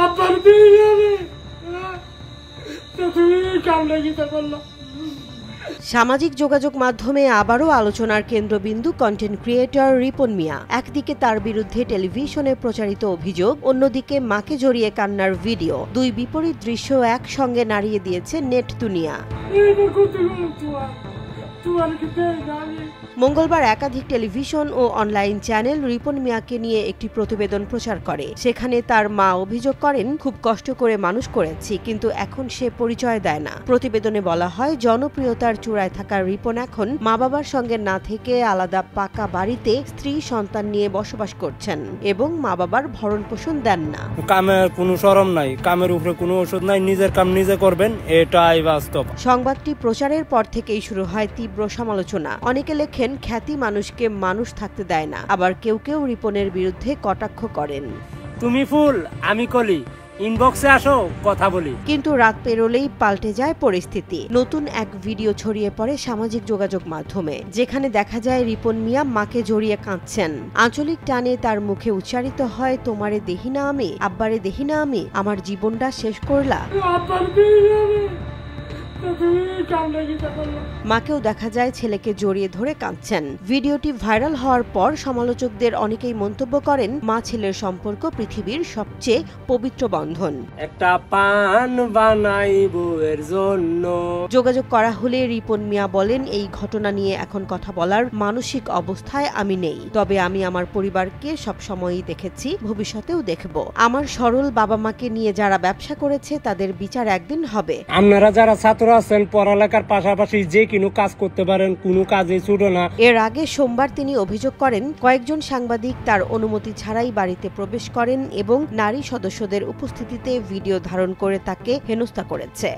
আব্বার বিয়ে তো তুমি কাম লাগিতে করলো। সামাজিক যোগাযোগ মাধ্যমে আবারও আলোচনার কেন্দ্রবিন্দু কন্টেন্ট ক্রিয়েটর রিপন মিয়া। একদিকে তার বিরুদ্ধে টেলিভিশনে প্রচারিত অভিযোগ, অন্যদিকে মাকে জড়িয়ে কান্নার ভিডিও। দুই বিপরীত দৃশ্য একসঙ্গে নাড়িয়ে দিয়েছে নেট দুনিয়া। মঙ্গলবার একাধিক টেলিভিশন ও অনলাইন চ্যানেল রিপন মিয়াকে নিয়ে একটি প্রতিবেদন প্রচার করে। সেখানে তার মা অভিযোগ করেন, খুব কষ্ট করে মানুষ করেছি, কিন্তু এখন সে পরিচয় দেয় না। প্রতিবেদনে বলা হয়, জনপ্রিয়তার চূড়ায় থাকা রিপন এখন মা বাবার সঙ্গে না থেকে আলাদা পাকা বাড়িতে স্ত্রী সন্তান নিয়ে বসবাস করছেন এবং মা বাবার ভরণ পোষণ দেন না। কামের কোনো শরম নাই, কামের উপরে কোনো ওষুধ নাই, নিজের কাম নিজে করবেন, এটাই বাস্তব। সংবাদটি প্রচারের পর থেকেই শুরু হয় তীব্র সমালোচনা। অনেকে লেখেন, খ্যাতি মানুষকে মানুষ থাকতে দেয় না। আবার কেউ কেউ রিপনের বিরুদ্ধে কটাক্ষ করেন। তুমি ফুল, আমি কলি, ইনবক্সে আসো, কথা বলি। কিন্তু রাত পেরোলেই পাল্টে যায় পরিস্থিতি। নতুন এক ভিডিও ছড়িয়ে পড়ে সামাজিক যোগাযোগ মাধ্যমে, যেখানে দেখা যায় রিপন মিয়া মাকে জড়িয়ে কাঁদছেন। আঞ্চলিক টানে তার মুখে উচ্চারিত হয়, তোমারে দেহি না আমি, আব্বারে দেহি না আমি, আমার জীবনটা শেষ করলা। মাকেও দেখা যায় ছেলেকে জড়িয়ে ধরে কাঁদছেন। ভিডিওটি ভাইরাল হওয়ার পর সমালোচকদের অনেকেই মন্তব্য করেন, মা ছেলের সম্পর্ক পৃথিবীর সবচেয়ে পবিত্র বন্ধন। একটা পান বানাইব এর জন্য। যোগাযোগ করা হলে রিপন মিয়া বলেন, এই ঘটনা নিয়ে এখন কথা বলার মানসিক অবস্থায় আমি নেই। তবে আমি আমার পরিবারকে সবসময়ই দেখেছি, ভবিষ্যতেও দেখব। আমার সরল বাবা মাকে নিয়ে যারা ব্যবসা করেছে তাদের বিচার একদিন হবে। আপনারা যারা ছাত্র আছেন, পড়ালেখার পাশাপাশি যে কোনো কাজ করতে পারেন, কোনো কাজে ছোট না। এর আগে সোমবার তিনি অভিযোগ করেন, কয়েকজন সাংবাদিক তার অনুমতি ছাড়াই বাড়িতে প্রবেশ করেন এবং নারী সদস্যদের উপস্থিতিতে ভিডিও ধারণ করে তাকে হেনস্থা করেছে।